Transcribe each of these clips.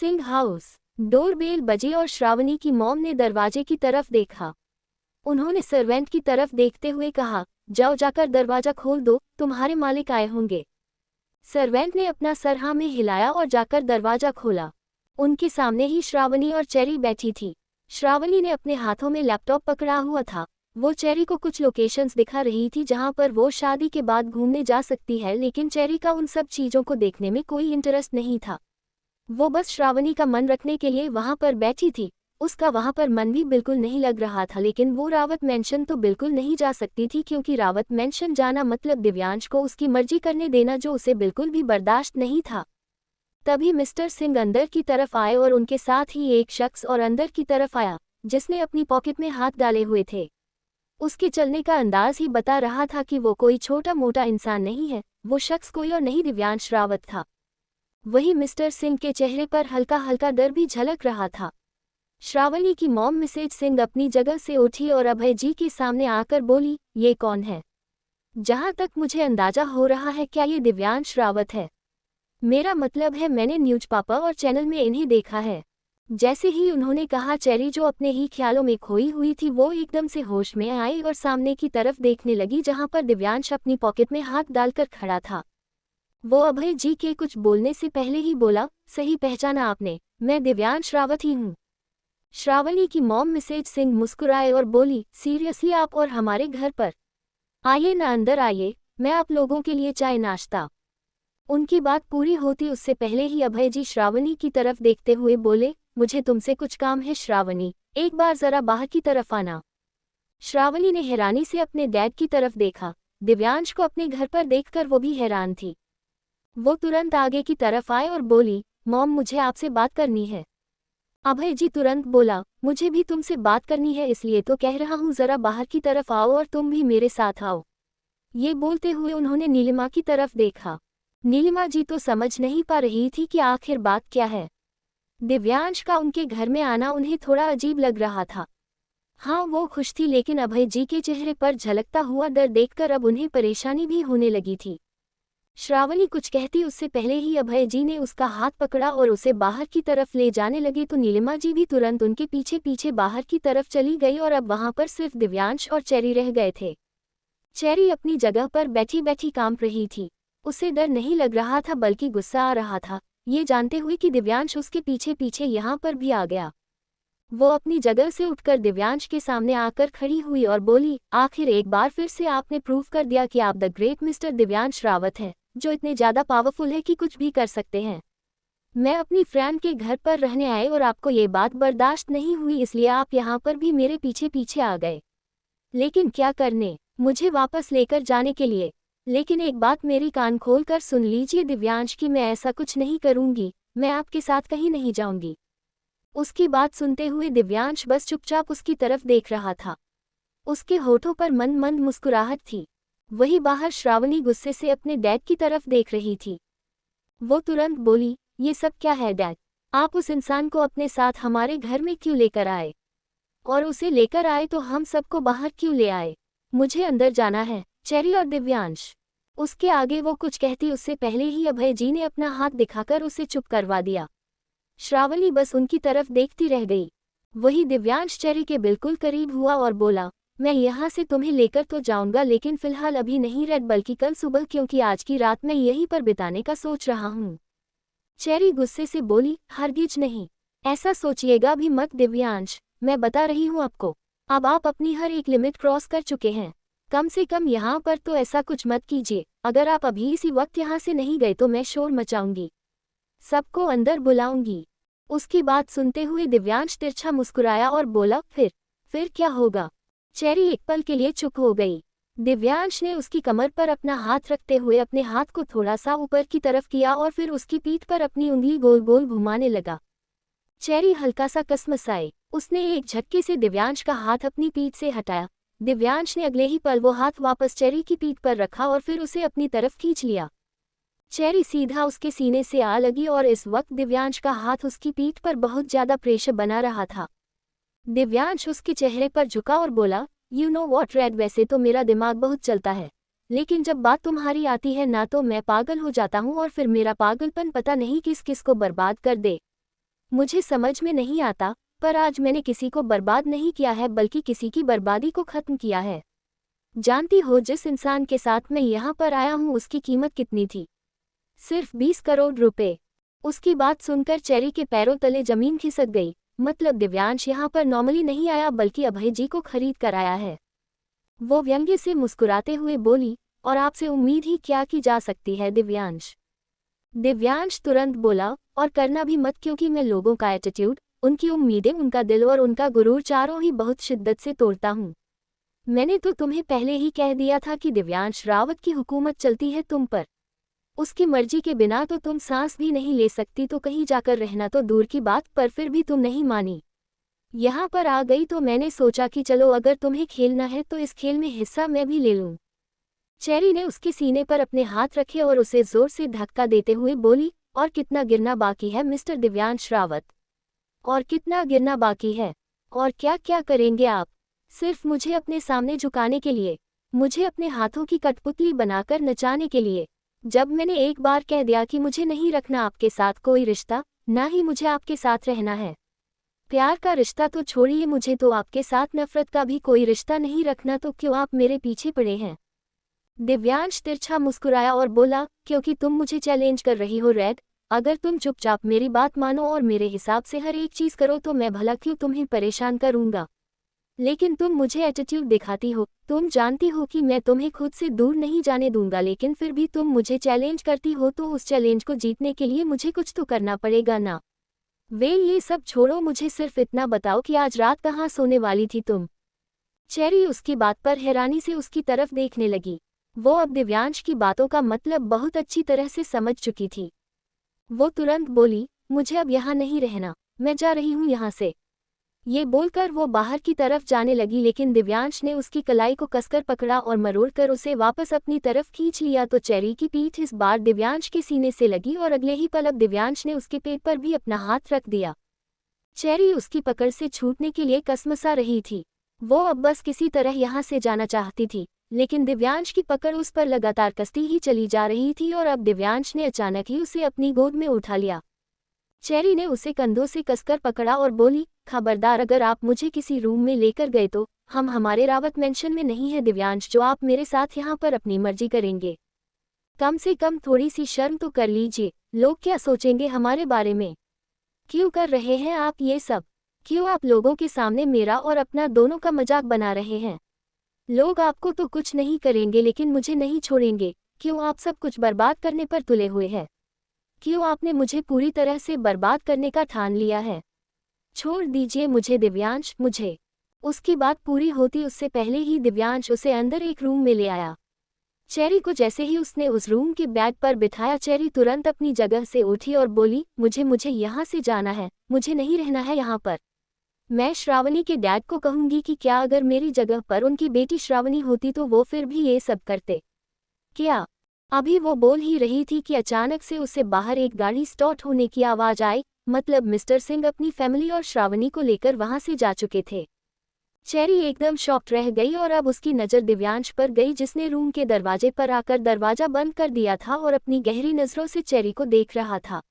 Singh house. Doorbell बजी और श्रावणी की मॉम ने दरवाजे की तरफ देखा। उन्होंने सर्वेंट की तरफ देखते हुए कहा, जाओ जाकर दरवाजा खोल दो, तुम्हारे मालिक आए होंगे। सर्वेंट ने अपना सर हाँ में हिलाया और जाकर दरवाजा खोला। उनके सामने ही श्रावणी और चेरी बैठी थी। श्रावणी ने अपने हाथों में लैपटॉप पकड़ा हुआ था। वो चेरी को कुछ लोकेशंस दिखा रही थी जहां पर वो शादी के बाद घूमने जा सकती है, लेकिन चेरी का उन सब चीज़ों को देखने में कोई इंटरेस्ट नहीं था। वो बस श्रावणी का मन रखने के लिए वहां पर बैठी थी। उसका वहां पर मन भी बिल्कुल नहीं लग रहा था, लेकिन वो रावत मेंशन तो बिल्कुल नहीं जा सकती थी, क्योंकि रावत मेंशन जाना मतलब दिव्यांश को उसकी मर्जी करने देना, जो उसे बिल्कुल भी बर्दाश्त नहीं था। तभी मिस्टर सिंह अंदर की तरफ आए और उनके साथ ही एक शख्स और अंदर की तरफ आया, जिसने अपनी पॉकेट में हाथ डाले हुए थे। उसके चलने का अंदाज ही बता रहा था कि वो कोई छोटा मोटा इंसान नहीं है। वो शख्स कोई और नहीं दिव्यांश रावत था। वही मिस्टर सिंह के चेहरे पर हल्का हल्का डर भी झलक रहा था। श्रावणी की मॉम मिसेज सिंह अपनी जगह से उठी और अभय जी के सामने आकर बोली, ये कौन है? जहां तक मुझे अंदाजा हो रहा है, क्या ये दिव्यांश रावत है? मेरा मतलब है, मैंने न्यूज पेपर और चैनल में इन्हें देखा है। जैसे ही उन्होंने कहा, चेरी जो अपने ही ख्यालों में खोई हुई थी, वो एकदम से होश में आई और सामने की तरफ देखने लगी, जहां पर दिव्यांश अपनी पॉकेट में हाथ डालकर खड़ा था। वो अभय जी के कुछ बोलने से पहले ही बोला, सही पहचाना आपने, मैं दिव्यांश रावत ही हूँ। श्रावणी की मॉम मिसेज सिंह मुस्कुराए और बोली, सीरियसली आप और हमारे घर पर? आइए ना, अंदर आइए, मैं आप लोगों के लिए चाय नाश्ता। उनकी बात पूरी होती उससे पहले ही अभय जी श्रावणी की तरफ देखते हुए बोले, मुझे तुमसे कुछ काम है श्रावणी, एक बार जरा बाहर की तरफ आना। श्रावणी ने हैरानी से अपने डैड की तरफ देखा। दिव्यांश को अपने घर पर देखकर वो भी हैरान थी। वो तुरंत आगे की तरफ आए और बोली, मॉम मुझे आपसे बात करनी है। अभय जी तुरंत बोला, मुझे भी तुमसे बात करनी है, इसलिए तो कह रहा हूँ, जरा बाहर की तरफ आओ और तुम भी मेरे साथ आओ। ये बोलते हुए उन्होंने नीलिमा की तरफ देखा। नीलिमा जी तो समझ नहीं पा रही थी कि आखिर बात क्या है। दिव्यांश का उनके घर में आना उन्हें थोड़ा अजीब लग रहा था। हाँ, वो खुश थी, लेकिन अभय जी के चेहरे पर झलकता हुआ डर देखकर अब उन्हें परेशानी भी होने लगी थी। श्रावणी कुछ कहती उससे पहले ही अभय जी ने उसका हाथ पकड़ा और उसे बाहर की तरफ ले जाने लगी, तो नीलिमा जी भी तुरंत उनके पीछे पीछे बाहर की तरफ चली गई और अब वहां पर सिर्फ दिव्यांश और चेरी रह गए थे। चेरी अपनी जगह पर बैठी बैठी कांप रही थी। उसे डर नहीं लग रहा था, बल्कि गुस्सा आ रहा था, ये जानते हुए कि दिव्यांश उसके पीछे पीछे यहाँ पर भी आ गया। वो अपनी जगह से उठकर दिव्यांश के सामने आकर खड़ी हुई और बोली, आखिर एक बार फिर से आपने प्रूव कर दिया कि आप the great mister Divyansh Rawat हैं, जो इतने ज़्यादा पावरफुल है कि कुछ भी कर सकते हैं। मैं अपनी फ्रेंड के घर पर रहने आए और आपको ये बात बर्दाश्त नहीं हुई, इसलिए आप यहाँ पर भी मेरे पीछे पीछे आ गए। लेकिन क्या करने? मुझे वापस लेकर जाने के लिए। लेकिन एक बात मेरी कान खोल कर सुन लीजिए दिव्यांश, की मैं ऐसा कुछ नहीं करूंगी, मैं आपके साथ कहीं नहीं जाऊंगी। उसकी बात सुनते हुए दिव्यांश बस चुपचाप उसकी तरफ देख रहा था। उसके होठों पर मंद मंद मुस्कुराहट थी। वही बाहर श्रावणी गुस्से से अपने डैड की तरफ देख रही थी। वो तुरंत बोली, ये सब क्या है डैड? आप उस इंसान को अपने साथ हमारे घर में क्यों लेकर आए? और उसे लेकर आए तो हम सबको बाहर क्यों ले आए? मुझे अंदर जाना है। चेरी और दिव्यांश। उसके आगे वो कुछ कहती उससे पहले ही अभय जी ने अपना हाथ दिखाकर उसे चुप करवा दिया। श्रावणी बस उनकी तरफ देखती रह गई। वही दिव्यांश चेरी के बिल्कुल करीब हुआ और बोला, मैं यहाँ से तुम्हें लेकर तो जाऊंगा, लेकिन फिलहाल अभी नहीं रेड, बल्कि कल सुबह, क्योंकि आज की रात मैं यहीं पर बिताने का सोच रहा हूँ। चेरी गुस्से से बोली, हरगिज नहीं, ऐसा सोचिएगा भी मत दिव्यांश, मैं बता रही हूँ आपको, अब आप अपनी हर एक लिमिट क्रॉस कर चुके हैं। कम से कम यहाँ पर तो ऐसा कुछ मत कीजिए। अगर आप अभी इसी वक्त यहाँ से नहीं गए तो मैं शोर मचाऊंगी, सबको अंदर बुलाऊंगी। उसकी बात सुनते हुए दिव्यांश तिरछा मुस्कुराया और बोला, फिर क्या होगा? चेरी एक पल के लिए चुप हो गई। दिव्यांश ने उसकी कमर पर अपना हाथ रखते हुए अपने हाथ को थोड़ा सा ऊपर की तरफ किया और फिर उसकी पीठ पर अपनी उंगली गोल गोल घुमाने लगा। चेरी हल्का सा कसमसाई। उसने एक झटके से दिव्यांश का हाथ अपनी पीठ से हटाया। दिव्यांश ने अगले ही पल वो हाथ वापस चेरी की पीठ पर रखा और फिर उसे अपनी तरफ खींच लिया। चेरी सीधा उसके सीने से आ लगी और इस वक्त दिव्यांश का हाथ उसकी पीठ पर बहुत ज्यादा प्रेशर बना रहा था। दिव्यांश उसके चेहरे पर झुका और बोला, यू नो वॉट रेड, वैसे तो मेरा दिमाग बहुत चलता है, लेकिन जब बात तुम्हारी आती है ना तो मैं पागल हो जाता हूँ और फिर मेरा पागलपन पता नहीं किस किस को बर्बाद कर दे। मुझे समझ में नहीं आता, पर आज मैंने किसी को बर्बाद नहीं किया है बल्कि किसी की बर्बादी को खत्म किया है। जानती हो जिस इंसान के साथ मैं यहाँ पर आया हूँ उसकी कीमत कितनी थी? सिर्फ 20 करोड़ रुपए। उसकी बात सुनकर चेरी के पैरों तले जमीन खिसक गई। मतलब दिव्यांश यहाँ पर नॉर्मली नहीं आया बल्कि अभय जी को खरीद कर आया है। वो व्यंग्य से मुस्कुराते हुए बोली, और आपसे उम्मीद ही क्या की जा सकती है दिव्यांश? दिव्यांश तुरंत बोला, और करना भी मत, क्योंकि मैं लोगों का एटीट्यूड, उनकी उम्मीदें, उनका दिल और उनका गुरूर चारों ही बहुत शिद्दत से तोड़ता हूँ। मैंने तो तुम्हें पहले ही कह दिया था कि दिव्यांश रावत की हुकूमत चलती है तुम पर। उसकी मर्जी के बिना तो तुम सांस भी नहीं ले सकती, तो कहीं जाकर रहना तो दूर की बात, पर फिर भी तुम नहीं मानी। यहाँ पर आ गई तो मैंने सोचा कि चलो अगर तुम्हें खेलना है तो इस खेल में हिस्सा मैं भी ले लूँ। चेरी ने उसके सीने पर अपने हाथ रखे और उसे जोर से धक्का देते हुए बोली, और कितना गिरना बाकी है मिस्टर दिव्यांश रावत? और कितना गिरना बाकी है? और क्या क्या करेंगे आप? सिर्फ मुझे अपने सामने झुकाने के लिए, मुझे अपने हाथों की कठपुतली बनाकर नचाने के लिए? जब मैंने एक बार कह दिया कि मुझे नहीं रखना आपके साथ कोई रिश्ता, ना ही मुझे आपके साथ रहना है। प्यार का रिश्ता तो छोड़िए, मुझे तो आपके साथ नफरत का भी कोई रिश्ता नहीं रखना, तो क्यों आप मेरे पीछे पड़े हैं? दिव्यांश तिरछा मुस्कुराया और बोला, क्योंकि तुम मुझे चैलेंज कर रही हो रेड। अगर तुम चुपचाप मेरी बात मानो और मेरे हिसाब से हर एक चीज़ करो तो मैं भला क्यों तुम्हें परेशान करूंगा। लेकिन तुम मुझे एटीट्यूड दिखाती हो, तुम जानती हो कि मैं तुम्हें खुद से दूर नहीं जाने दूंगा, लेकिन फिर भी तुम मुझे चैलेंज करती हो, तो उस चैलेंज को जीतने के लिए मुझे कुछ तो करना पड़ेगा ना। वे ये सब छोड़ो, मुझे सिर्फ इतना बताओ कि आज रात कहाँ सोने वाली थी तुम? चेरी उसकी बात पर हैरानी से उसकी तरफ देखने लगी। वो अब दिव्यांश की बातों का मतलब बहुत अच्छी तरह से समझ चुकी थी। वो तुरंत बोली, मुझे अब यहाँ नहीं रहना, मैं जा रही हूँ यहाँ से। ये बोलकर वो बाहर की तरफ जाने लगी, लेकिन दिव्यांश ने उसकी कलाई को कसकर पकड़ा और मरोड़कर उसे वापस अपनी तरफ खींच लिया। तो चेरी की पीठ इस बार दिव्यांश के सीने से लगी और अगले ही पल अब दिव्यांश ने उसके पेट पर भी अपना हाथ रख दिया। चेरी उसकी पकड़ से छूटने के लिए कसमसा रही थी। वो अब बस किसी तरह यहाँ से जाना चाहती थी, लेकिन दिव्यांश की पकड़ उस पर लगातार कसती ही चली जा रही थी और अब दिव्यांश ने अचानक ही उसे अपनी गोद में उठा लिया। चेरी ने उसे कंधों से कसकर पकड़ा और बोली, खबरदार, अगर आप मुझे किसी रूम में लेकर गए तो हम हमारे रावत मेंशन में नहीं है दिव्यांश, जो आप मेरे साथ यहाँ पर अपनी मर्जी करेंगे। कम से कम थोड़ी सी शर्म तो कर लीजिए, लोग क्या सोचेंगे हमारे बारे में? क्यों कर रहे हैं आप ये सब? क्यों आप लोगों के सामने मेरा और अपना दोनों का मजाक बना रहे हैं? लोग आपको तो कुछ नहीं करेंगे लेकिन मुझे नहीं छोड़ेंगे। क्यों आप सब कुछ बर्बाद करने पर तुले हुए हैं? क्यों आपने मुझे पूरी तरह से बर्बाद करने का ठान लिया है? छोड़ दीजिए मुझे दिव्यांश, मुझे। उसकी बात पूरी होती उससे पहले ही दिव्यांश उसे अंदर एक रूम में ले आया। चेरी को जैसे ही उसने उस रूम के बेड पर बिठाया, चेरी तुरंत अपनी जगह से उठी और बोली, मुझे यहाँ से जाना है, मुझे नहीं रहना है यहाँ पर। मैं श्रावणी के डैड को कहूंगी कि क्या अगर मेरी जगह पर उनकी बेटी श्रावणी होती तो वो फिर भी ये सब करते क्या? अभी वो बोल ही रही थी कि अचानक से उसे बाहर एक गाड़ी स्टार्ट होने की आवाज आई। मतलब मिस्टर सिंह अपनी फैमिली और श्रावणी को लेकर वहां से जा चुके थे। चेरी एकदम शॉक्ड रह गई और अब उसकी नज़र दिव्यांश पर गई, जिसने रूम के दरवाजे पर आकर दरवाजा बंद कर दिया था और अपनी गहरी नज़रों से चेरी को देख रहा था।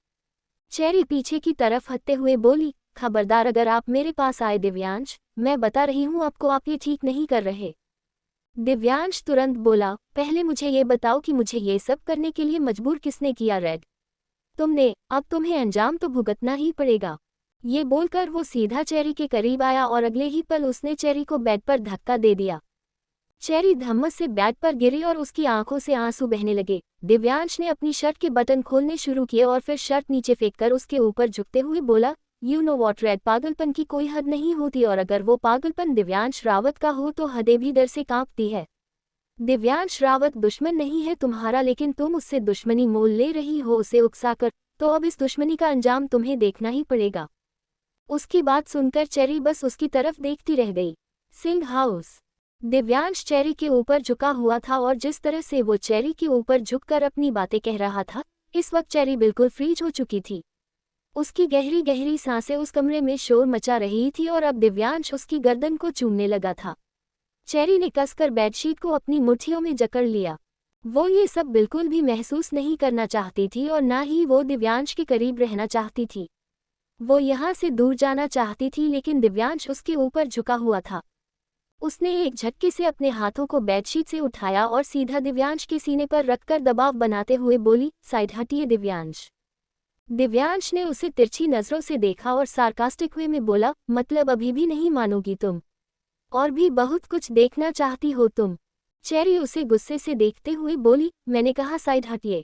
चेरी पीछे की तरफ हटते हुए बोली, खबरदार, अगर आप मेरे पास आए दिव्यांश, मैं बता रही हूँ आपको, आप ये ठीक नहीं कर रहे। दिव्यांश तुरंत बोला, पहले मुझे ये बताओ कि मुझे ये सब करने के लिए मजबूर किसने किया रेड? तुमने। अब तुम्हें अंजाम तो भुगतना ही पड़ेगा। ये बोलकर वो सीधा चेरी के करीब आया और अगले ही पल उसने चेरी को बेड पर धक्का दे दिया। चेरी धम्मस से बेड पर गिरी और उसकी आंखों से आंसू बहने लगे। दिव्यांश ने अपनी शर्ट के बटन खोलने शुरू किए और फिर शर्ट नीचे फेंककर उसके ऊपर झुकते हुए बोला, यू नो वॉट रेड, पागलपन की कोई हद नहीं होती, और अगर वो पागलपन दिव्यांश रावत का हो तो हदें भी डर से कांपती है। दिव्यांश रावत दुश्मन नहीं है तुम्हारा, लेकिन तुम उससे दुश्मनी मोल ले रही हो उसे उकसाकर, तो अब इस दुश्मनी का अंजाम तुम्हें देखना ही पड़ेगा। उसकी बात सुनकर चेरी बस उसकी तरफ देखती रह गई। सिंह हाउस। दिव्यांश चेरी के ऊपर झुका हुआ था और जिस तरह से वो चेरी के ऊपर झुककर अपनी बातें कह रहा था, इस वक्त चेरी बिल्कुल फ्रीज हो चुकी थी। उसकी गहरी गहरी सांसें उस कमरे में शोर मचा रही थी और अब दिव्यांश उसकी गर्दन को चूमने लगा था। चेरी ने कसकर बेडशीट को अपनी मुट्ठियों में जकड़ लिया। वो ये सब बिल्कुल भी महसूस नहीं करना चाहती थी और ना ही वो दिव्यांश के करीब रहना चाहती थी। वो यहाँ से दूर जाना चाहती थी लेकिन दिव्यांश उसके ऊपर झुका हुआ था। उसने एक झटके से अपने हाथों को बेडशीट से उठाया और सीधा दिव्यांश के सीने पर रखकर दबाव बनाते हुए बोली, साइड हटिए दिव्यांश। दिव्यांश ने उसे तिरछी नजरों से देखा और सार्कास्टिक वे में बोला, मतलब अभी भी नहीं मानोगी तुम? और भी बहुत कुछ देखना चाहती हो तुम? चेरी उसे गुस्से से देखते हुए बोली, मैंने कहा साइड हटिए।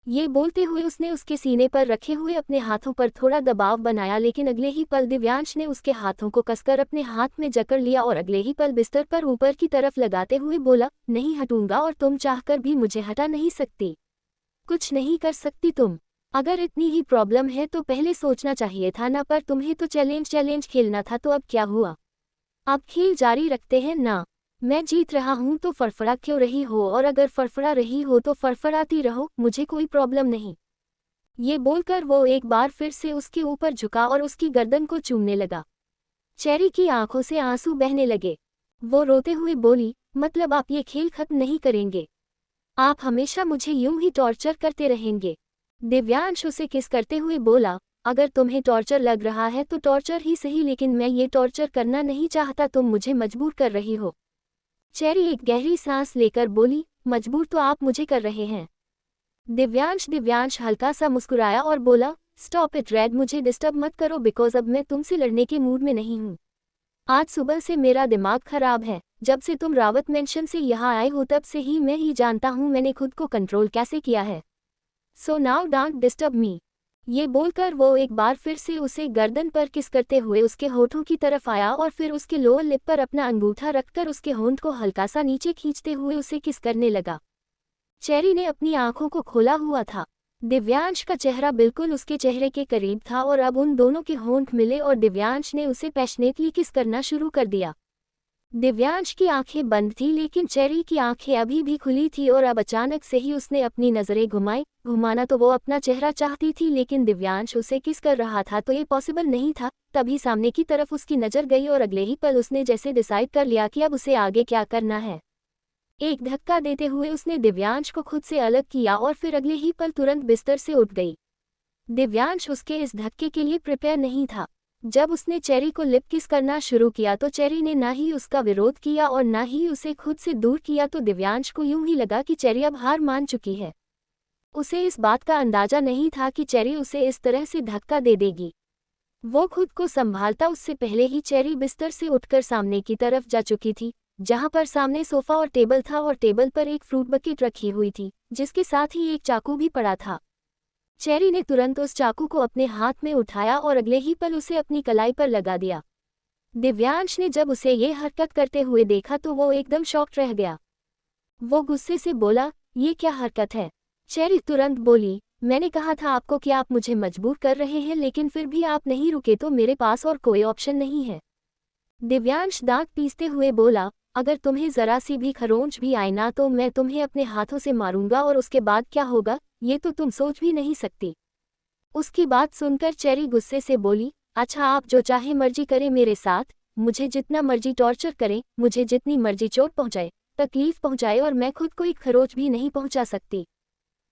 ये बोलते हुए उसने उसके सीने पर रखे हुए अपने हाथों पर थोड़ा दबाव बनाया लेकिन अगले ही पल दिव्यांश ने उसके हाथों को कसकर अपने हाथ में जकड़ लिया और अगले ही पल बिस्तर पर ऊपर की तरफ लगाते हुए बोला, नहीं हटूंगा और तुम चाहकर भी मुझे हटा नहीं सकती। कुछ नहीं कर सकती तुम। अगर इतनी ही प्रॉब्लम है तो पहले सोचना चाहिए था ना, पर तुम्हें तो चैलेंज खेलना था, तो अब क्या हुआ? अब खेल जारी रखते हैं ना। मैं जीत रहा हूं तो फड़फड़ा क्यों रही हो, और अगर फड़फड़ा रही हो तो फड़फड़ाती रहो, मुझे कोई प्रॉब्लम नहीं। ये बोलकर वो एक बार फिर से उसके ऊपर झुका और उसकी गर्दन को चूमने लगा। चेरी की आंखों से आंसू बहने लगे। वो रोते हुए बोली, मतलब आप ये खेल खत्म नहीं करेंगे? आप हमेशा मुझे यूं ही टॉर्चर करते रहेंगे? दिव्यांश उसे किस करते हुए बोला, अगर तुम्हें टॉर्चर लग रहा है तो टॉर्चर ही सही, लेकिन मैं ये टॉर्चर करना नहीं चाहता, तुम मुझे मजबूर कर रही हो। चेरी एक गहरी सांस लेकर बोली, मजबूर तो आप मुझे कर रहे हैं। दिव्यांश हल्का सा मुस्कुराया और बोला, स्टॉप इट रेड, मुझे डिस्टर्ब मत करो बिकॉज अब मैं तुमसे लड़ने के मूड में नहीं हूँ। आज सुबह से मेरा दिमाग खराब है। जब से तुम रावत मेंशन से यहाँ आए हो तब से ही मैं ही जानता हूँ मैंने खुद को कंट्रोल कैसे किया है। So now don't disturb me. ये बोलकर वो एक बार फिर से उसे गर्दन पर किस करते हुए उसके होठों की तरफ आया और फिर उसके लोअर लिप पर अपना अंगूठा रखकर उसके होंठ को हल्का सा नीचे खींचते हुए उसे किस करने लगा। चेरी ने अपनी आंखों को खोला हुआ था। दिव्यांश का चेहरा बिल्कुल उसके चेहरे के करीब था और अब उन दोनों के होंठ मिले और दिव्यांश ने उसे पैशनेटली किस करना शुरू कर दिया। दिव्यांश की आंखें बंद थी लेकिन चेरी की आंखें अभी भी खुली थी और अब अचानक से ही उसने अपनी नज़रें घुमाई। घुमाना तो वो अपना चेहरा चाहती थी लेकिन दिव्यांश उसे किस कर रहा था तो ये पॉसिबल नहीं था। तभी सामने की तरफ उसकी नज़र गई और अगले ही पल उसने जैसे डिसाइड कर लिया कि अब उसे आगे क्या करना है। एक धक्का देते हुए उसने दिव्यांश को खुद से अलग किया और फिर अगले ही पल तुरंत बिस्तर से उठ गई। दिव्यांश उसके इस धक्के के लिए प्रिपेयर नहीं था। जब उसने चेरी को लिप किस करना शुरू किया तो चेरी ने ना ही उसका विरोध किया और ना ही उसे खुद से दूर किया, तो दिव्यांश को यूं ही लगा कि चेरी अब हार मान चुकी है। उसे इस बात का अंदाजा नहीं था कि चेरी उसे इस तरह से धक्का दे देगी। वो खुद को संभालता उससे पहले ही चेरी बिस्तर से उठकर सामने की तरफ जा चुकी थी, जहां पर सामने सोफा और टेबल था और टेबल पर एक फ्रूट बकेट रखी हुई थी जिसके साथ ही एक चाकू भी पड़ा था। चेरी ने तुरंत उस चाकू को अपने हाथ में उठाया और अगले ही पल उसे अपनी कलाई पर लगा दिया। दिव्यांश ने जब उसे ये हरकत करते हुए देखा तो वो एकदम शॉक्ड रह गया। वो गुस्से से बोला, ये क्या हरकत है? चेरी तुरंत बोली, मैंने कहा था आपको कि आप मुझे मजबूर कर रहे हैं लेकिन फिर भी आप नहीं रुके तो मेरे पास और कोई ऑप्शन नहीं है। दिव्यांश दांत पीसते हुए बोला, अगर तुम्हें जरा सी भी खरोंच भी आए ना तो मैं तुम्हें अपने हाथों से मारूंगा और उसके बाद क्या होगा ये तो तुम सोच भी नहीं सकती। उसकी बात सुनकर चेरी गुस्से से बोली, अच्छा आप जो चाहे मर्जी करें मेरे साथ, मुझे जितना मर्जी टॉर्चर करें, मुझे जितनी मर्जी चोट पहुंचाए, तकलीफ पहुंचाए, और मैं खुद को एक खरोच भी नहीं पहुंचा सकती।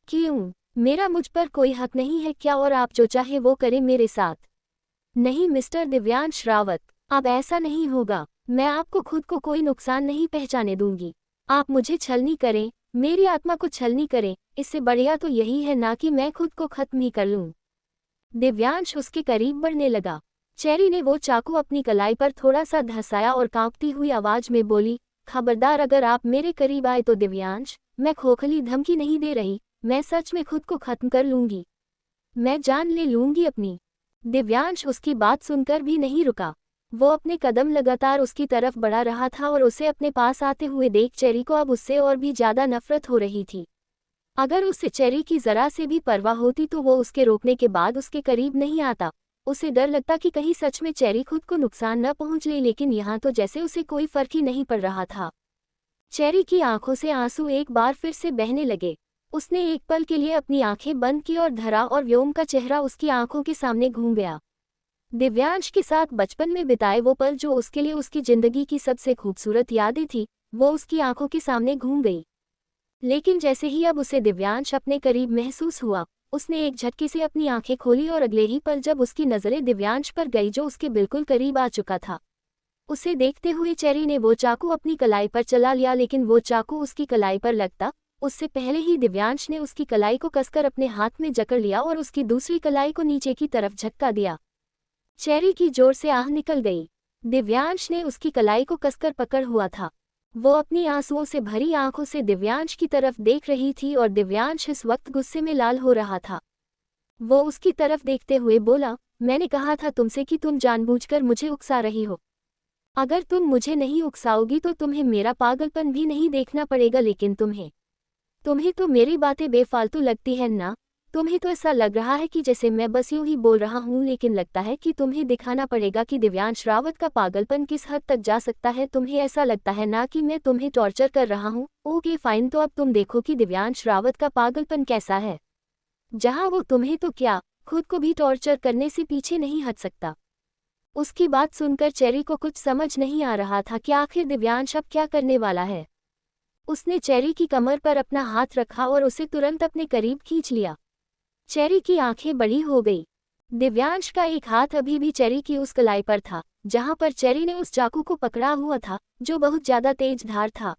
क्यों? मेरा मुझ पर कोई हक नहीं है क्या? और आप जो चाहे वो करें मेरे साथ। नहीं मिस्टर दिव्यांश रावत, अब ऐसा नहीं होगा। मैं आपको खुद को कोई नुकसान नहीं पहुंचाने दूंगी। आप मुझे छलनी करें, मेरी आत्मा को छलनी करें, इससे बढ़िया तो यही है ना कि मैं खुद को खत्म ही कर लूं। दिव्यांश उसके करीब बढ़ने लगा। चेरी ने वो चाकू अपनी कलाई पर थोड़ा सा धंसाया और कांपती हुई आवाज में बोली, खबरदार अगर आप मेरे करीब आए तो दिव्यांश, मैं खोखली धमकी नहीं दे रही, मैं सच में खुद को खत्म कर लूंगी। मैं जान ले लूंगी अपनी। दिव्यांश उसकी बात सुनकर भी नहीं रुका। वो अपने कदम लगातार उसकी तरफ बढ़ा रहा था और उसे अपने पास आते हुए देख चेरी को अब उससे और भी ज्यादा नफरत हो रही थी। अगर उसे चेरी की जरा से भी परवाह होती तो वो उसके रोकने के बाद उसके करीब नहीं आता। उसे डर लगता कि कहीं सच में चेरी खुद को नुकसान न पहुंच ले, लेकिन यहाँ तो जैसे उसे कोई फर्क ही नहीं पड़ रहा था। चेरी की आंखों से आंसू एक बार फिर से बहने लगे। उसने एक पल के लिए अपनी आंखें बंद की और धरा और व्योम का चेहरा उसकी आंखों के सामने घूम गया। दिव्यांश के साथ बचपन में बिताए वो पल जो उसके लिए उसकी जिंदगी की सबसे खूबसूरत यादें थी, वो उसकी आंखों के सामने घूम गई। लेकिन जैसे ही अब उसे दिव्यांश अपने करीब महसूस हुआ, उसने एक झटके से अपनी आंखें खोली और अगले ही पल जब उसकी नजरें दिव्यांश पर गई जो उसके बिल्कुल करीब आ चुका था, उसे देखते हुए चेरी ने वो चाकू अपनी कलाई पर चला लिया, लेकिन वो चाकू उसकी कलाई पर लगता उससे पहले ही दिव्यांश ने उसकी कलाई को कसकर अपने हाथ में जकड़ लिया और उसकी दूसरी कलाई को नीचे की तरफ झटका दिया। चेरी की जोर से आह निकल गई। दिव्यांश ने उसकी कलाई को कसकर पकड़ हुआ था। वो अपनी आंसुओं से भरी आंखों से दिव्यांश की तरफ देख रही थी और दिव्यांश इस वक्त गुस्से में लाल हो रहा था। वो उसकी तरफ देखते हुए बोला, मैंने कहा था तुमसे कि तुम जानबूझकर मुझे उकसा रही हो। अगर तुम मुझे नहीं उकसाओगी तो तुम्हें मेरा पागलपन भी नहीं देखना पड़ेगा, लेकिन तुम्हें तो मेरी बातें बेफालतू लगती है ना। तुम्हें तो ऐसा लग रहा है कि जैसे मैं बस यूं ही बोल रहा हूं, लेकिन लगता है कि तुम्हें दिखाना पड़ेगा कि दिव्यांश रावत का पागलपन किस हद तक जा सकता है। तुम्हें ऐसा लगता है ना कि मैं तुम्हें टॉर्चर कर रहा हूं। ओके फाइन, तो अब तुम देखो कि दिव्यांश रावत का पागलपन कैसा है, जहां वो तुम्हें तो क्या खुद को भी टॉर्चर करने से पीछे नहीं हट सकता। उसकी बात सुनकर चेरी को कुछ समझ नहीं आ रहा था कि आखिर दिव्यांश अब क्या करने वाला है। उसने चेरी की कमर पर अपना हाथ रखा और उसे तुरंत अपने करीब खींच लिया। चेरी की आंखें बड़ी हो गई। दिव्यांश का एक हाथ अभी भी चेरी की उस कलाई पर था जहां पर चेरी ने उस चाकू को पकड़ा हुआ था, जो बहुत ज्यादा तेज धार था।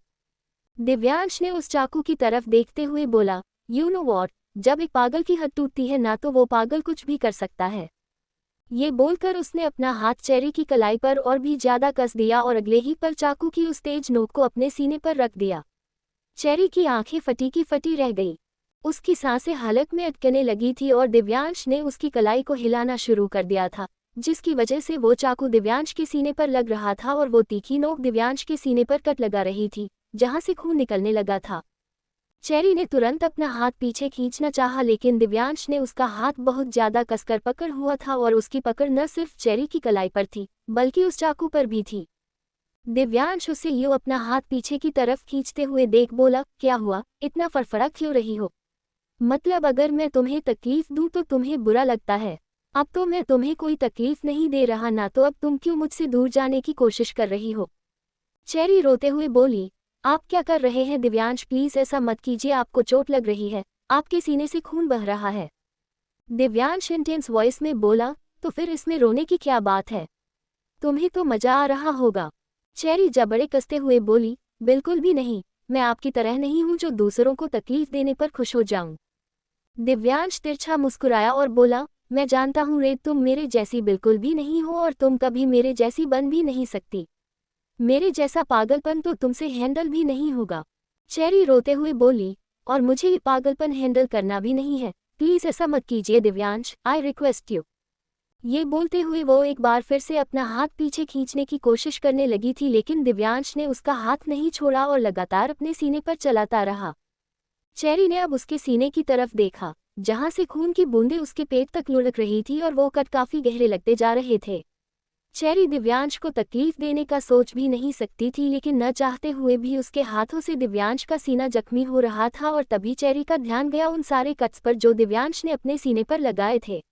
दिव्यांश ने उस चाकू की तरफ देखते हुए बोला, यू नो वॉट, जब एक पागल की हद टूटती है ना तो वो पागल कुछ भी कर सकता है। ये बोलकर उसने अपना हाथ चेरी की कलाई पर और भी ज्यादा कस दिया और अगले ही पल चाकू की उस तेज नोक को अपने सीने पर रख दिया। चेरी की आंखें फटी की फटी रह गई। उसकी सांसें हलक में अटकने लगी थी और दिव्यांश ने उसकी कलाई को हिलाना शुरू कर दिया था, जिसकी वजह से वो चाकू दिव्यांश के सीने पर लग रहा था और वो तीखी नोक दिव्यांश के सीने पर कट लगा रही थी, जहां से खून निकलने लगा था। चेरी ने तुरंत अपना हाथ पीछे खींचना चाहा, लेकिन दिव्यांश ने उसका हाथ बहुत ज्यादा कसकर पकड़ हुआ था और उसकी पकड़ न सिर्फ चेरी की कलाई पर थी बल्कि उस चाकू पर भी थी। दिव्यांश उसे यूं अपना हाथ पीछे की तरफ खींचते हुए देख बोला, क्या हुआ, इतना फड़फड़ा क्यों रही हो? मतलब अगर मैं तुम्हें तकलीफ दूं तो तुम्हें बुरा लगता है? अब तो मैं तुम्हें कोई तकलीफ नहीं दे रहा ना, तो अब तुम क्यों मुझसे दूर जाने की कोशिश कर रही हो? चेरी रोते हुए बोली, आप क्या कर रहे हैं दिव्यांश, प्लीज ऐसा मत कीजिए, आपको चोट लग रही है, आपके सीने से खून बह रहा है। दिव्यांश इंटेंस वॉइस में बोला, तो फिर इसमें रोने की क्या बात है, तुम्हें तो मजा आ रहा होगा। चेरी जबड़े कसते हुए बोली, बिल्कुल भी नहीं, मैं आपकी तरह नहीं हूं जो दूसरों को तकलीफ देने पर खुश हो जाऊं। दिव्यांश तिरछा मुस्कुराया और बोला, मैं जानता हूं रे, तुम मेरे जैसी बिल्कुल भी नहीं हो और तुम कभी मेरे जैसी बन भी नहीं सकती। मेरे जैसा पागलपन तो तुमसे हैंडल भी नहीं होगा। चेरी रोते हुए बोली, और मुझे ये पागलपन हैंडल करना भी नहीं है, प्लीज ऐसा मत कीजिए दिव्यांश, आई रिक्वेस्ट यू। ये बोलते हुए वो एक बार फिर से अपना हाथ पीछे खींचने की कोशिश करने लगी थी, लेकिन दिव्यांश ने उसका हाथ नहीं छोड़ा और लगातार अपने सीने पर चलाता रहा। चेरी ने अब उसके सीने की तरफ देखा, जहां से खून की बूंदें उसके पेट तक लुढ़क रही थी और वो कट काफी गहरे लगते जा रहे थे। चेरी दिव्यांश को तकलीफ देने का सोच भी नहीं सकती थी, लेकिन न चाहते हुए भी उसके हाथों से दिव्यांश का सीना जख्मी हो रहा था और तभी चेरी का ध्यान गया उन सारे कट्स पर जो दिव्यांश ने अपने सीने पर लगाए थे।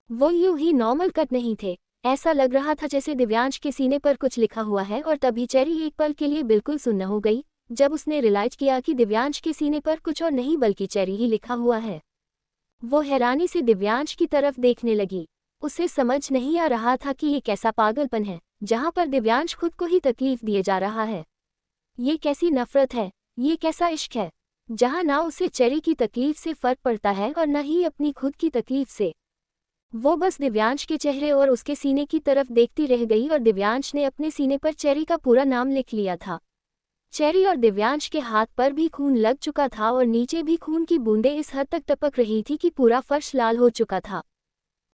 वो यूं ही नॉर्मल कट नहीं थे, ऐसा लग रहा था जैसे दिव्यांश के सीने पर कुछ लिखा हुआ है। और तभी चेरी एक पल के लिए बिल्कुल सुन्न हो गई, जब उसने रियलाइज किया कि दिव्यांश के सीने पर कुछ और नहीं बल्कि चेरी ही लिखा हुआ है। वो हैरानी से दिव्यांश की तरफ देखने लगी। उसे समझ नहीं आ रहा था कि ये कैसा पागलपन है, जहां पर दिव्यांश खुद को ही तकलीफ दिए जा रहा है। ये कैसी नफरत है, ये कैसा इश्क है, जहां ना उसे चेरी की तकलीफ से फर्क पड़ता है और न ही अपनी खुद की तकलीफ से। वो बस दिव्यांश के चेहरे और उसके सीने की तरफ देखती रह गई और दिव्यांश ने अपने सीने पर चेरी का पूरा नाम लिख लिया था। चेरी और दिव्यांश के हाथ पर भी खून लग चुका था और नीचे भी खून की बूंदें इस हद तक टपक रही थी कि पूरा फर्श लाल हो चुका था।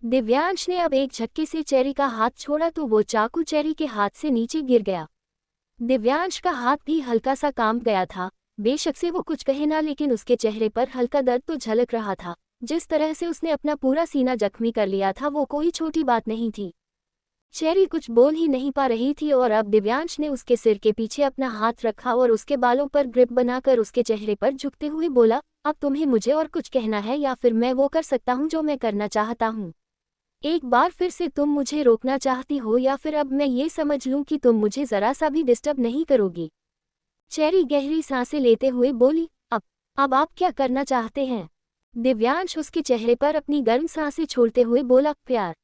दिव्यांश ने अब एक झटके से चेरी का हाथ छोड़ा तो वो चाकू चेरी के हाथ से नीचे गिर गया। दिव्यांश का हाथ भी हल्का सा कांप गया था। बेशक से वो कुछ कहे ना, लेकिन उसके चेहरे पर हल्का दर्द तो झलक रहा था। जिस तरह से उसने अपना पूरा सीना जख्मी कर लिया था वो कोई छोटी बात नहीं थी। चेरी कुछ बोल ही नहीं पा रही थी और अब दिव्यांश ने उसके सिर के पीछे अपना हाथ रखा और उसके बालों पर ग्रिप बनाकर उसके चेहरे पर झुकते हुए बोला, अब तुम्हें मुझे और कुछ कहना है या फिर मैं वो कर सकता हूँ जो मैं करना चाहता हूँ? एक बार फिर से तुम मुझे रोकना चाहती हो या फिर अब मैं ये समझ लूं कि तुम मुझे जरा सा भी डिस्टर्ब नहीं करोगी? चेरी गहरी सांसें लेते हुए बोली, अब आप क्या करना चाहते हैं? दिव्यांश उसके चेहरे पर अपनी गर्म सांसें छोड़ते हुए बोला, प्यार,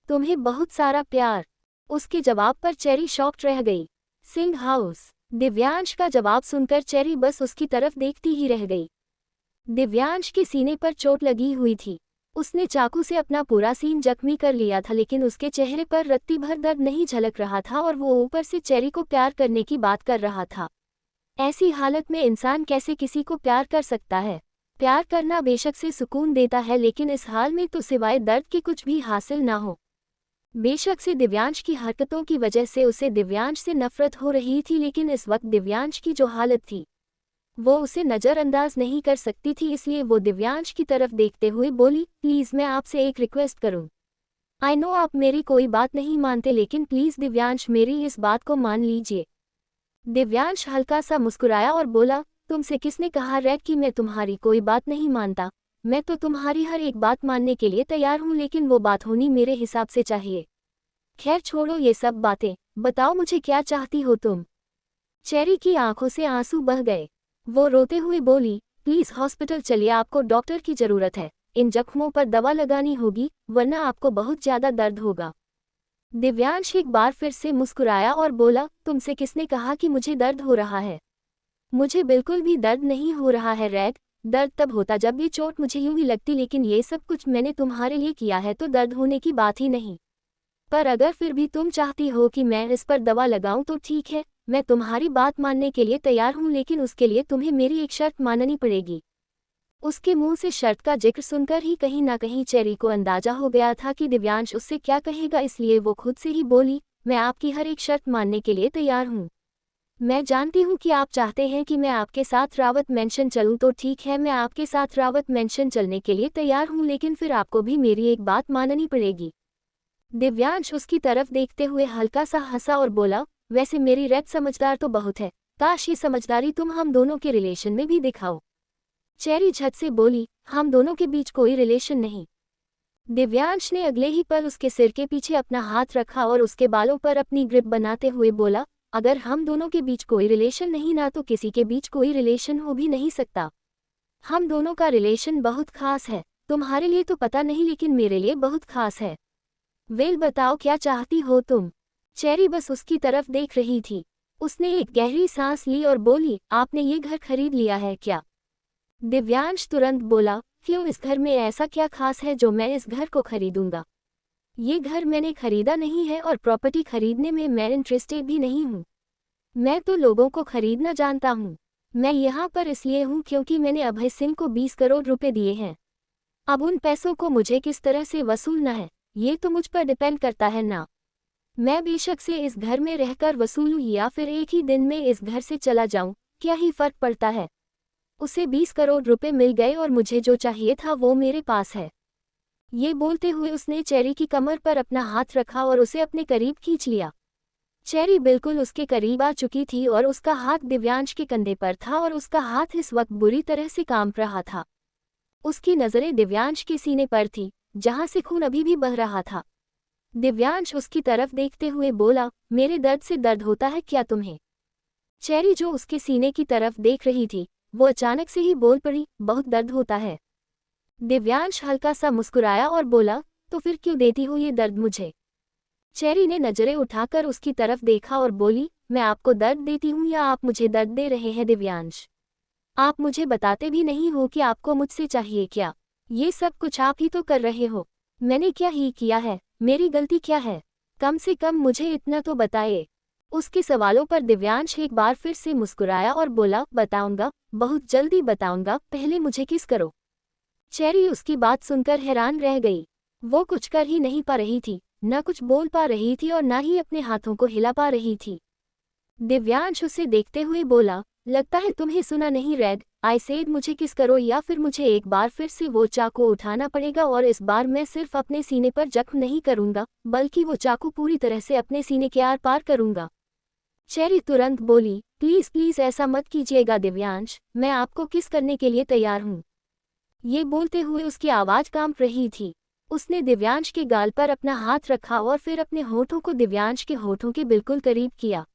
तुम्हें बहुत सारा प्यार। उसके जवाब पर चेरी शॉक्ड रह गई। सिंह हाउस। दिव्यांश का जवाब सुनकर चेरी बस उसकी तरफ देखती ही रह गई। दिव्यांश के सीने पर चोट लगी हुई थी। उसने चाकू से अपना पूरा सीन जख्मी कर लिया था, लेकिन उसके चेहरे पर रत्ती भर दर्द नहीं झलक रहा था और वो ऊपर से चेरी को प्यार करने की बात कर रहा था। ऐसी हालत में इंसान कैसे किसी को प्यार कर सकता है? प्यार करना बेशक से सुकून देता है, लेकिन इस हाल में तो सिवाय दर्द के कुछ भी हासिल ना हो। बेशक से दिव्यांश की हरकतों की वजह से उसे दिव्यांश से नफरत हो रही थी, लेकिन इस वक्त दिव्यांश की जो हालत थी वो उसे नज़रअंदाज नहीं कर सकती थी, इसलिए वो दिव्यांश की तरफ देखते हुए बोली, प्लीज़ मैं आपसे एक रिक्वेस्ट करूं। आई नो आप मेरी कोई बात नहीं मानते, लेकिन प्लीज़ दिव्यांश मेरी इस बात को मान लीजिए। दिव्यांश हल्का सा मुस्कुराया और बोला, तुमसे किसने कहा रेड कि मैं तुम्हारी कोई बात नहीं मानता? मैं तो तुम्हारी हर एक बात मानने के लिए तैयार हूँ, लेकिन वो बात होनी मेरे हिसाब से चाहिए। खैर छोड़ो ये सब बातें, बताओ मुझे क्या चाहती हो तुम? चेरी की आंखों से आंसू बह गए। वो रोते हुए बोली, प्लीज़ हॉस्पिटल चलिए, आपको डॉक्टर की ज़रूरत है। इन जख्मों पर दवा लगानी होगी, वरना आपको बहुत ज़्यादा दर्द होगा। दिव्यांश एक बार फिर से मुस्कुराया और बोला, तुमसे किसने कहा कि मुझे दर्द हो रहा है? मुझे बिल्कुल भी दर्द नहीं हो रहा है रेड। दर्द तब होता जब ये चोट मुझे यूं ही लगती, लेकिन ये सब कुछ मैंने तुम्हारे लिए किया है तो दर्द होने की बात ही नहीं। पर अगर फिर भी तुम चाहती हो कि मैं इस पर दवा लगाऊं तो ठीक है, मैं तुम्हारी बात मानने के लिए तैयार हूं, लेकिन उसके लिए तुम्हें मेरी एक शर्त माननी पड़ेगी। उसके मुंह से शर्त का जिक्र सुनकर ही कहीं ना कहीं चेरी को अंदाजा हो गया था कि दिव्यांश उससे क्या कहेगा, इसलिए वो खुद से ही बोली, मैं आपकी हर एक शर्त मानने के लिए तैयार हूँ। मैं जानती हूँ कि आप चाहते हैं कि मैं आपके साथ रावत मेंशन चलूँ, तो ठीक है, मैं आपके साथ रावत मेंशन चलने के लिए तैयार हूँ, लेकिन फिर आपको भी मेरी एक बात माननी पड़ेगी। दिव्यांश उसकी तरफ देखते हुए हल्का सा हंसा और बोला, वैसे मेरी रेड समझदार तो बहुत है, काश ये समझदारी तुम हम दोनों के रिलेशन में भी दिखाओ। चेरी झट से बोली, हम दोनों के बीच कोई रिलेशन नहीं। दिव्यांश ने अगले ही पल उसके सिर के पीछे अपना हाथ रखा और उसके बालों पर अपनी ग्रिप बनाते हुए बोला, अगर हम दोनों के बीच कोई रिलेशन नहीं ना तो किसी के बीच कोई रिलेशन हो भी नहीं सकता। हम दोनों का रिलेशन बहुत खास है, तुम्हारे लिए तो पता नहीं, लेकिन मेरे लिए बहुत खास है। वेल बताओ क्या चाहती हो तुम? चेरी बस उसकी तरफ देख रही थी। उसने एक गहरी सांस ली और बोली, आपने ये घर खरीद लिया है क्या? दिव्यांश तुरंत बोला, क्यों, इस घर में ऐसा क्या खास है जो मैं इस घर को खरीदूंगा? ये घर मैंने खरीदा नहीं है और प्रॉपर्टी खरीदने में मैं इंटरेस्टेड भी नहीं हूँ। मैं तो लोगों को खरीदना जानता हूँ। मैं यहाँ पर इसलिए हूँ क्योंकि मैंने अभय सिंह को 20 करोड़ रुपए दिए हैं। अब उन पैसों को मुझे किस तरह से वसूलना है, ये तो मुझ पर डिपेंड करता है ना। मैं बेशक से इस घर में रहकर वसूलूं या फिर एक ही दिन में इस घर से चला जाऊं, क्या ही फर्क पड़ता है। उसे 20 करोड़ रुपए मिल गए और मुझे जो चाहिए था वो मेरे पास है। ये बोलते हुए उसने चेरी की कमर पर अपना हाथ रखा और उसे अपने करीब खींच लिया। चेरी बिल्कुल उसके करीब आ चुकी थी और उसका हाथ दिव्यांश के कंधे पर था और उसका हाथ इस वक्त बुरी तरह से कांप रहा था। उसकी नज़रें दिव्यांश के सीने पर थी, जहां से खून अभी भी बह रहा था। दिव्यांश उसकी तरफ देखते हुए बोला, मेरे दर्द से दर्द होता है क्या तुम्हें? चेरी जो उसके सीने की तरफ देख रही थी, वो अचानक से ही बोल पड़ी, बहुत दर्द होता है। दिव्यांश हल्का सा मुस्कुराया और बोला, तो फिर क्यों देती हो ये दर्द मुझे? चेरी ने नजरें उठाकर उसकी तरफ देखा और बोली, मैं आपको दर्द देती हूँ या आप मुझे दर्द दे रहे हैं दिव्यांश? आप मुझे बताते भी नहीं हो कि आपको मुझसे चाहिए क्या। ये सब कुछ आप ही तो कर रहे हो। मैंने क्या ही किया है, मेरी गलती क्या है? कम से कम मुझे इतना तो बताइए। उसके सवालों पर दिव्यांश एक बार फिर से मुस्कुराया और बोला, बताऊंगा, बहुत जल्दी बताऊंगा, पहले मुझे किस करो। चेरी उसकी बात सुनकर हैरान रह गई। वो कुछ कर ही नहीं पा रही थी, न कुछ बोल पा रही थी और न ही अपने हाथों को हिला पा रही थी। दिव्यांश उसे देखते हुए बोला, लगता है तुम्हें सुना नहीं रेड, आई सेड मुझे किस करो या फिर मुझे एक बार फिर से वो चाकू उठाना पड़ेगा और इस बार मैं सिर्फ अपने सीने पर जख्म नहीं करूंगा, बल्कि वो चाकू पूरी तरह से अपने सीने के आर पार करूंगा। चेरी तुरंत बोली, प्लीज प्लीज ऐसा मत कीजिएगा दिव्यांश, मैं आपको किस करने के लिए तैयार हूँ। ये बोलते हुए उसकी आवाज कांप रही थी। उसने दिव्यांश के गाल पर अपना हाथ रखा और फिर अपने होठों को दिव्यांश के होठों के बिल्कुल करीब किया।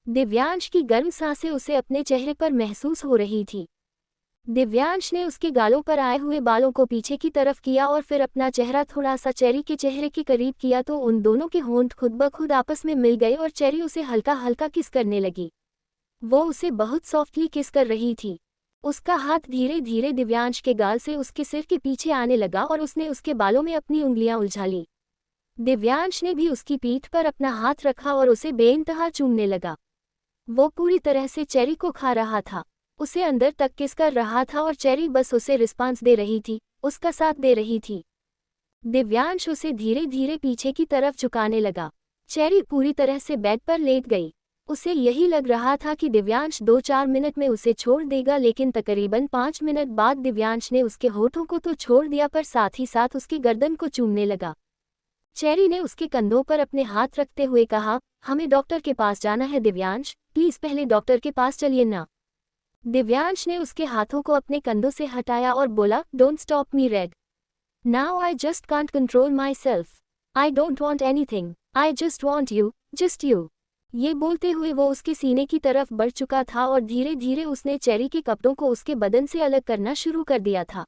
दिव्यांश की गर्म सांसें उसे अपने चेहरे पर महसूस हो रही थी। दिव्यांश ने उसके गालों पर आए हुए बालों को पीछे की तरफ किया और फिर अपना चेहरा थोड़ा सा चेरी के चेहरे के करीब किया तो उन दोनों के होंठ खुद ब खुद आपस में मिल गए और चेरी उसे हल्का हल्का किस करने लगी। वो उसे बहुत सॉफ्टली किस कर रही थी। उसका हाथ धीरे धीरे दिव्यांश के गाल से उसके सिर के पीछे आने लगा और उसने उसके बालों में अपनी उंगलियां उलझा ली। दिव्यांश ने भी उसकी पीठ पर अपना हाथ रखा और उसे बेइंतहा चूमने लगा। वो पूरी तरह से चेरी को खा रहा था, उसे अंदर तक किस कर रहा था और चेरी बस उसे रिस्पांस दे रही थी, उसका साथ दे रही थी। दिव्यांश उसे धीरे धीरे पीछे की तरफ झुकाने लगा। चेरी पूरी तरह से बेड पर लेट गई। उसे यही लग रहा था कि दिव्यांश 2-4 मिनट में उसे छोड़ देगा, लेकिन तकरीबन 5 मिनट बाद दिव्यांश ने उसके होठों को तो छोड़ दिया पर साथ ही साथ उसकी गर्दन को चूमने लगा। चेरी ने उसके कंधों पर अपने हाथ रखते हुए कहा, हमें डॉक्टर के पास जाना है दिव्यांश, प्लीज पहले डॉक्टर के पास चलिए ना। दिव्यांश ने उसके हाथों को अपने कंधों से हटाया और बोला, don't stop me red. Now I just can't control my self. I don't want anything, I just want you, just you. ये बोलते हुए वो उसके सीने की तरफ बढ़ चुका था और धीरे धीरे उसने चेरी के कपड़ों को उसके बदन से अलग करना शुरू कर दिया था।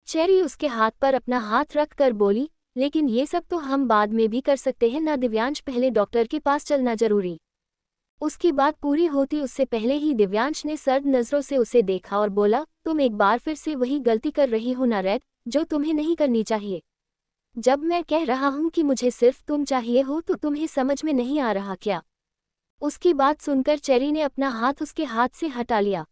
चेरी उसके हाथ पर अपना हाथ रख कर बोली, लेकिन ये सब तो हम बाद में भी कर सकते हैं ना दिव्यांश, पहले डॉक्टर के पास चलना जरूरी। उसकी बात पूरी होती उससे पहले ही दिव्यांश ने सर्द नजरों से उसे देखा और बोला, तुम एक बार फिर से वही गलती कर रही हो ना रेड, जो तुम्हें नहीं करनी चाहिए। जब मैं कह रहा हूं कि मुझे सिर्फ तुम चाहिए हो तो तुम्हें समझ में नहीं आ रहा क्या? उसकी बात सुनकर चेरी ने अपना हाथ उसके हाथ से हटा लिया।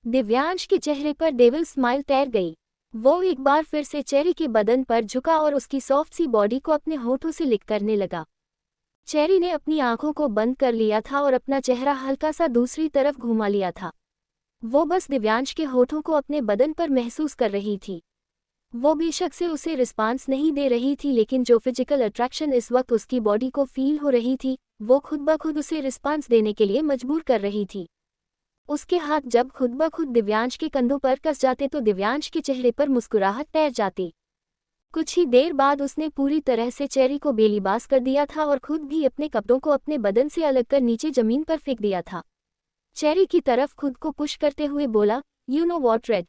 दिव्यांश के चेहरे पर डेविल स्माइल तैर गई। वो एक बार फिर से चेरी के बदन पर झुका और उसकी सॉफ्ट सी बॉडी को अपने होठों से लिक करने लगा। चेरी ने अपनी आंखों को बंद कर लिया था और अपना चेहरा हल्का सा दूसरी तरफ घुमा लिया था। वो बस दिव्यांश के होठों को अपने बदन पर महसूस कर रही थी। वो बेशक से उसे रिस्पांस नहीं दे रही थी, लेकिन जो फिजिकल अट्रैक्शन इस वक्त उसकी बॉडी को फील हो रही थी, वो खुद ब खुद उसे रिस्पांस देने के लिए मजबूर कर रही थी। उसके हाथ जब खुद ब खुद दिव्यांश के कंधों पर कस जाते तो दिव्यांश के चेहरे पर मुस्कुराहट तैर जाती। कुछ ही देर बाद उसने पूरी तरह से चेरी को बेलिबास कर दिया था और खुद भी अपने कपड़ों को अपने बदन से अलग कर नीचे जमीन पर फेंक दिया था। चेरी की तरफ खुद को पुश करते हुए बोला, यू नो वॉट रेड।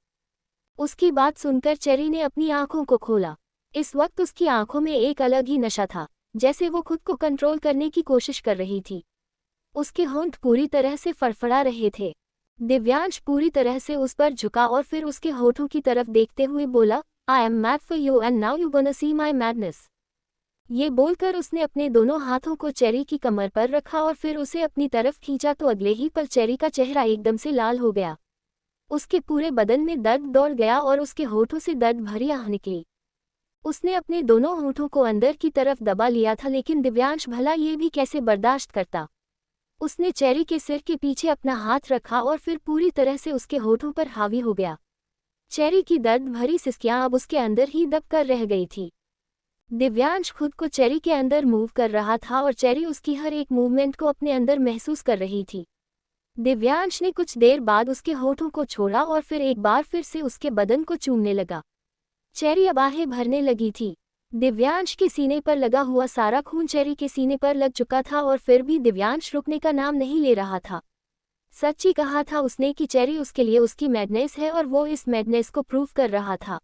उसकी बात सुनकर चेरी ने अपनी आंखों को खोला। इस वक्त उसकी आंखों में एक अलग ही नशा था, जैसे वो खुद को कंट्रोल करने की कोशिश कर रही थी। उसके होंठ पूरी तरह से फड़फड़ा रहे थे। दिव्यांश पूरी तरह से उस पर झुका और फिर उसके होठों की तरफ देखते हुए बोला, I am mad for you and now you gonna see my madness. ये बोलकर उसने अपने दोनों हाथों को चेरी की कमर पर रखा और फिर उसे अपनी तरफ खींचा तो अगले ही पल चेरी का चेहरा एकदम से लाल हो गया। उसके पूरे बदन में दर्द दौड़ गया और उसके होठों से दर्द भरी आह निकली। उसने अपने दोनों होठों को अंदर की तरफ दबा लिया था, लेकिन दिव्यांश भला ये भी कैसे बर्दाश्त करता। उसने चेरी के सिर के पीछे अपना हाथ रखा और फिर पूरी तरह से उसके होठों पर हावी हो गया। चेरी की दर्द भरी सिसकियां अब उसके अंदर ही दब कर रह गई थी। दिव्यांश खुद को चेरी के अंदर मूव कर रहा था और चेरी उसकी हर एक मूवमेंट को अपने अंदर महसूस कर रही थी। दिव्यांश ने कुछ देर बाद उसके होठों को छोड़ा और फिर एक बार फिर से उसके बदन को चूमने लगा। चेरी अब आहें भरने लगी थी। दिव्यांश के सीने पर लगा हुआ सारा खून चेरी के सीने पर लग चुका था और फिर भी दिव्यांश रुकने का नाम नहीं ले रहा था। सच ही कहा था उसने कि चेरी उसके लिए उसकी मैडनेस है और वो इस मैडनेस को प्रूव कर रहा था।